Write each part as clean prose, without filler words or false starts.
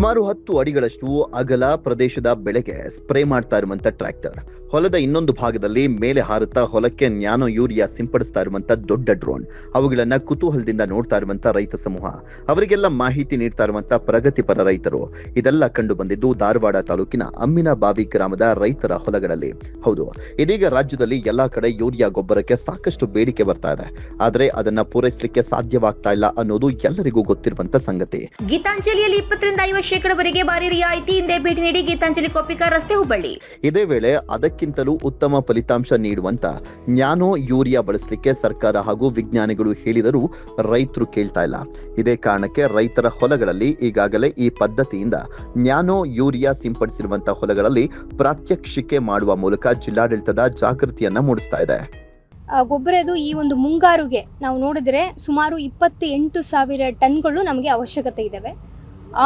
ಸುಮಾರು 10 ಅಡಿಗಳಷ್ಟು ಅಗಲ ಪ್ರದೇಶದ ಬೆಳೆಗೆ ಸ್ಪ್ರೇ ಮಾಡ್ತಾ ಇರುವಂತ ಟ್ರ್ಯಾಕ್ಟರ್, ಹೊಲದ ಇನ್ನೊಂದು ಭಾಗದಲ್ಲಿ ಮೇಲೆ ಹಾರುತ್ತಾ ಹೊಲಕ್ಕೆ ನ್ಯಾನೋ ಯೂರಿಯಾ ಸಿಂಪಡಿಸ್ತಾ ಇರುವಂತ ದೊಡ್ಡ ಡ್ರೋನ್, ಅವುಗಳನ್ನ ಕುತೂಹಲದಿಂದ ನೋಡ್ತಾ ಇರುವಂತ ರೈತ ಸಮೂಹ, ಅವರಿಗೆಲ್ಲ ಮಾಹಿತಿ ನೀಡ್ತಾ ಇರುವಂತ ಪ್ರಗತಿಪರ ರೈತರು. ಇದೆಲ್ಲ ಕಂಡು ಬಂದಿದ್ದು ಧಾರವಾಡ ತಾಲೂಕಿನ ಅಮ್ಮಿನಬಾವಿ ಗ್ರಾಮದ ರೈತರ ಹೊಲಗಳಲ್ಲಿ. ಹೌದು, ಇದೀಗ ರಾಜ್ಯದಲ್ಲಿ ಎಲ್ಲಾ ಕಡೆ ಯೂರಿಯಾ ಗೊಬ್ಬರಕ್ಕೆ ಸಾಕಷ್ಟು ಬೇಡಿಕೆ ಬರ್ತಾ ಇದೆ. ಆದ್ರೆ ಅದನ್ನ ಪೂರೈಸಲಿಕ್ಕೆ ಸಾಧ್ಯವಾಗ್ತಾ ಇಲ್ಲ ಅನ್ನೋದು ಎಲ್ಲರಿಗೂ ಗೊತ್ತಿರುವಂತ ಸಂಗತಿ. ಗೀತಾಂಜಲಿಯಲ್ಲಿ 20-50% ಭಾರಿ ರಿಯಾಯಿತಿ ಹಿಂದೆ ಭೇಟಿ ನೀಡಿ ಗೀತಾಂಜಲಿ ಕೊಪ್ಪಿಕಾ ರಸ್ತೆ ಹುಬ್ಬಳ್ಳಿ. ಇದೇ ವೇಳೆ ಅದಕ್ಕಿಂತಲೂ ಉತ್ತಮ ಫಲಿತಾಂಶ ನೀಡುವಂತ ನ್ಯಾನೋ ಯೂರಿಯಾ ಬಳಸಲಿಕ್ಕೆ ಸರ್ಕಾರ ಹಾಗೂ ವಿಜ್ಞಾನಿಗಳು ಹೇಳಿದರೂ ರೈತರು ಕೇಳ್ತಾ ಇಲ್ಲ. ಇದೇ ಕಾರಣಕ್ಕೆ ರೈತರ ಹೊಲಗಳಲ್ಲಿ ಈಗಾಗಲೇ ಈ ಪದ್ಧತಿಯಿಂದ ನ್ಯಾನೋ ಯೂರಿಯಾ ಸಿಂಪಡಿಸಿರುವಂತಹ ಹೊಲಗಳಲ್ಲಿ ಪ್ರಾತ್ಯಕ್ಷಿಕೆ ಮಾಡುವ ಮೂಲಕ ಜಿಲ್ಲಾಡಳಿತದ ಜಾಗೃತಿಯನ್ನ ಮೂಡಿಸ್ತಾ ಇದೆ. ಗೊಬ್ಬರದು ಈ ಒಂದು ಮುಂಗಾರುಗೆ ನಾವು ನೋಡಿದ್ರೆ ಸುಮಾರು 28,000 ಟನ್ಗಳು ನಮಗೆ ಅವಶ್ಯಕತೆ ಇದ್ದಾವೆ.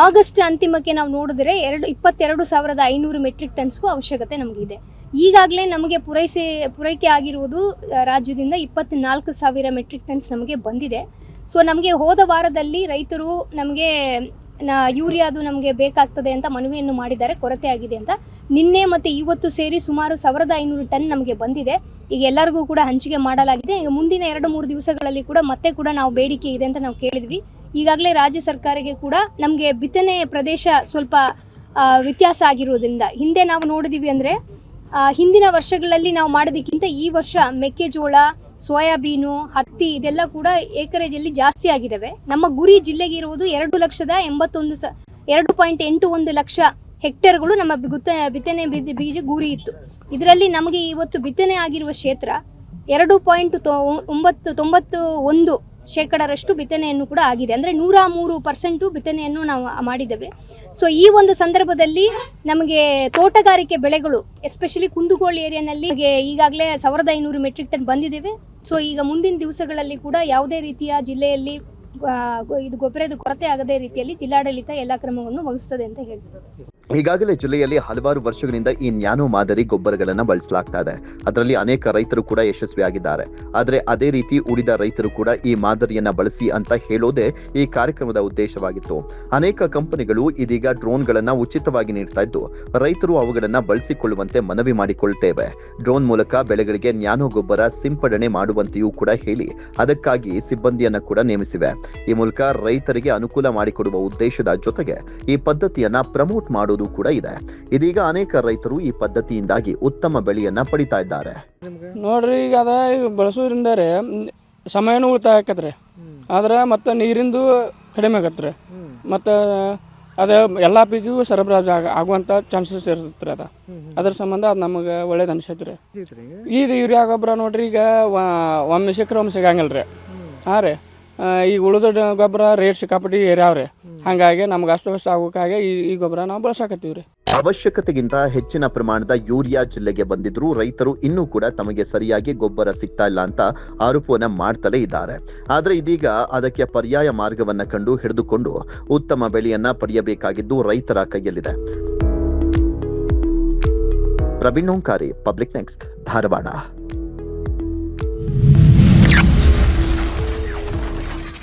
ಆಗಸ್ಟ್ ಅಂತಿಮಕ್ಕೆ ನಾವು ನೋಡಿದ್ರೆ 22,500 ಮೆಟ್ರಿಕ್ ಟನ್ಸ್ಗೂ ಅವಶ್ಯಕತೆ ನಮಗಿದೆ. ಈಗಾಗಲೇ ನಮಗೆ ಪೂರೈಕೆ ಆಗಿರುವುದು ರಾಜ್ಯದಿಂದ 24,000 ಮೆಟ್ರಿಕ್ ಟನ್ಸ್ ನಮಗೆ ಬಂದಿದೆ. ಸೊ ನಮಗೆ ಹೋದ ವಾರದಲ್ಲಿ ರೈತರು ನಮಗೆ ಯೂರಿಯಾದು ನಮಗೆ ಬೇಕಾಗ್ತದೆ ಅಂತ ಮನವಿಯನ್ನು ಮಾಡಿದ್ದಾರೆ, ಕೊರತೆ ಆಗಿದೆ ಅಂತ. ನಿನ್ನೆ ಮತ್ತು ಇವತ್ತು ಸೇರಿ ಸುಮಾರು 1,500 ಟನ್ ನಮಗೆ ಬಂದಿದೆ. ಈಗ ಎಲ್ಲರಿಗೂ ಕೂಡ ಹಂಚಿಕೆ ಮಾಡಲಾಗಿದೆ. ಈಗ ಮುಂದಿನ 2-3 ದಿವಸಗಳಲ್ಲಿ ಕೂಡ ಮತ್ತೆ ಕೂಡ ನಾವು ಬೇಡಿಕೆ ಇದೆ ಅಂತ ನಾವು ಕೇಳಿದ್ವಿ. ಈಗಾಗಲೇ ರಾಜ್ಯ ಸರ್ಕಾರಕ್ಕೆ ಕೂಡ ನಮಗೆ ಬಿತ್ತನೆ ಪ್ರದೇಶ ಸ್ವಲ್ಪ ವ್ಯತ್ಯಾಸ ಆಗಿರೋದ್ರಿಂದ ಹಿಂದೆ ನಾವು ನೋಡಿದೀವಿ ಅಂದರೆ ಹಿಂದಿನ ವರ್ಷಗಳಲ್ಲಿ ನಾವು ಮಾಡೋದಕ್ಕಿಂತ ಈ ವರ್ಷ ಮೆಕ್ಕೆಜೋಳ, ಸೋಯಾಬೀನು, ಹತ್ತಿ ಇದೆಲ್ಲ ಕೂಡ ಏಕರೇಜಲ್ಲಿ ಜಾಸ್ತಿ ಆಗಿದ್ದಾವೆ. ನಮ್ಮ ಗುರಿ ಜಿಲ್ಲೆಗೆ ಇರುವುದು 2,81 ಲಕ್ಷ ಹೆಕ್ಟೇರ್ಗಳು ನಮ್ಮ ಬಿತ್ತನೆ ಬೀಜ ಗುರಿ ಇತ್ತು. ಇದರಲ್ಲಿ ನಮಗೆ ಇವತ್ತು ಬಿತ್ತನೆ ಆಗಿರುವ ಕ್ಷೇತ್ರ 2.91% ಬಿತ್ತನೆಯನ್ನು ಕೂಡ ಆಗಿದೆ. ಅಂದರೆ 103% ಬಿತ್ತನೆಯನ್ನು ನಾವು ಮಾಡಿದ್ದೇವೆ. ಸೊ ಈ ಒಂದು ಸಂದರ್ಭದಲ್ಲಿ ನಮಗೆ ತೋಟಗಾರಿಕೆ ಬೆಳೆಗಳು ಎಸ್ಪೆಷಲಿ ಕುಂದಗೋಳ ಏರಿಯಾನಲ್ಲಿ ಈಗಾಗಲೇ 1,500 ಮೆಟ್ರಿಕ್ ಟನ್ ಬಂದಿದ್ದೇವೆ. ಸೊ ಈಗ ಮುಂದಿನ ದಿವಸಗಳಲ್ಲಿ ಕೂಡ ಯಾವುದೇ ರೀತಿಯ ಜಿಲ್ಲೆಯಲ್ಲಿ ಇದು ಗೊಬ್ಬರದ ಕೊರತೆ ಆಗದೇ ರೀತಿಯಲ್ಲಿ ಜಿಲ್ಲಾಡಳಿತ ಎಲ್ಲ ಕ್ರಮವನ್ನು ವಹಿಸುತ್ತದೆ ಅಂತ ಹೇಳ್ತಾರೆ. ಈಗಾಗಲೇ ಜಿಲ್ಲೆಯಲ್ಲಿ ಹಲವಾರು ವರ್ಷಗಳಿಂದ ಈ ನ್ಯಾನೋ ಮಾದರಿ ಗೊಬ್ಬರಗಳನ್ನ ಬಳಸಲಾಗ್ತಾ ಇದೆ. ಅದರಲ್ಲಿ ಅನೇಕ ರೈತರು ಕೂಡ ಯಶಸ್ವಿಯಾಗಿದ್ದಾರೆ. ಆದರೆ ಅದೇ ರೀತಿ ಉಳಿದ ರೈತರು ಕೂಡ ಈ ಮಾದರಿಯನ್ನ ಬಳಸಿ ಅಂತ ಹೇಳೋದೇ ಈ ಕಾರ್ಯಕ್ರಮದ ಉದ್ದೇಶವಾಗಿತ್ತು. ಅನೇಕ ಕಂಪನಿಗಳು ಇದೀಗ ಡ್ರೋನ್ಗಳನ್ನ ಉಚಿತವಾಗಿ ನೀಡ್ತಾ ಇದ್ದು ರೈತರು ಅವುಗಳನ್ನ ಬಳಸಿಕೊಳ್ಳುವಂತೆ ಮನವಿ ಮಾಡಿಕೊಳ್ತೇವೆ. ಡ್ರೋನ್ ಮೂಲಕ ಬೆಳೆಗಳಿಗೆ ನ್ಯಾನೋ ಗೊಬ್ಬರ ಸಿಂಪಡಣೆ ಮಾಡುವಂತೆಯೂ ಕೂಡ ಹೇಳಿ ಅದಕ್ಕಾಗಿ ಸಿಬ್ಬಂದಿಯನ್ನ ಕೂಡ ನೇಮಿಸಿವೆ. ಈ ಮೂಲಕ ರೈತರಿಗೆ ಅನುಕೂಲ ಮಾಡಿಕೊಡುವ ಉದ್ದೇಶದ ಜೊತೆಗೆ ಈ ಪದ್ಧತಿಯನ್ನ ಪ್ರಮೋಟ್ ಮಾಡೋದು ಕೂಡ ಇದೆ. ಇದೀಗ ಅನೇಕ ರೈತರು ಈ ಪದ್ಧತಿಯಿಂದಾಗಿ ಉತ್ತಮ ಬೆಳೆಯನ್ನ ಪಡಿತಾ ಇದ್ದಾರೆ. ನೋಡ್ರಿ, ಈಗ ಅದ ಬಳಸೋದ್ರಿಂದ ಸಮಯನೂ ಉಳಿತಾಯ ಆಕತ್ರಿ, ಆದ್ರೆ ಮತ್ತೆ ನೀರಿಂದು ಕಡಿಮೆ ಆಗತ್ರಿ, ಮತ್ತೆ ಅದ ಎಲ್ಲಾ ಪೀಕಿಗೂ ಸರಬರಾಜು ಆಗುವಂತ ಚಾನ್ಸಸ್ ಇರ್ತೈತ್ರಿ. ಅದ್ರ ಸಂಬಂಧ ಅದು ನಮಗೆ ಒಳ್ಳೇದು ಅನ್ಸೈತ್ರಿ. ಇದು ಯೂರಿಯಾ ಗೊಬ್ಬರ ನೋಡ್ರಿ, ಈಗ ಒಮ್ಮೆ ಸಿಕ್ಕರೆ ಒಮ್ಮೆ ಸಿಗಂಗಿಲ್ರಿ. ರೀ ಈಗ ಉಳಿದ ಗೊಬ್ಬರ ರೇಟ್ ಸಿಕ್ಕಾಪಟ್ಟಿ ಏರ್ಯಾವ್ರಿ. ಹಂಗಾಗಿ ನಮ್ಗೆ ಅಸ್ತವ್ಯಸ್ತ ಆಗೋಕ್ಕಾಗಿ ಈ ಗೊಬ್ಬರ ನಾವು ಬಳಸಾಕತ್ತೀವ್ರಿ. ಅವಶ್ಯಕತೆಗಿಂತ ಹೆಚ್ಚಿನ ಪ್ರಮಾಣದ ಯೂರಿಯಾ ಜಿಲ್ಲೆಗೆ ಬಂದಿದ್ರು ರೈತರು ಇನ್ನೂ ಕೂಡ ತಮಗೆ ಸರಿಯಾಗಿ ಗೊಬ್ಬರ ಸಿಗ್ತಾ ಇಲ್ಲ ಅಂತ ಆರೋಪವನ್ನ ಮಾಡ್ತಲೇ ಇದ್ದಾರೆ. ಆದ್ರೆ ಇದೀಗ ಅದಕ್ಕೆ ಪರ್ಯಾಯ ಮಾರ್ಗವನ್ನ ಕಂಡು ಹಿಡಿದುಕೊಂಡು ಉತ್ತಮ ಬೆಳೆಯನ್ನ ಪಡೆಯಬೇಕಾಗಿದ್ದು ರೈತರ ಕೈಯಲ್ಲಿದೆ. Praveen Omkari, public next, Dharwad.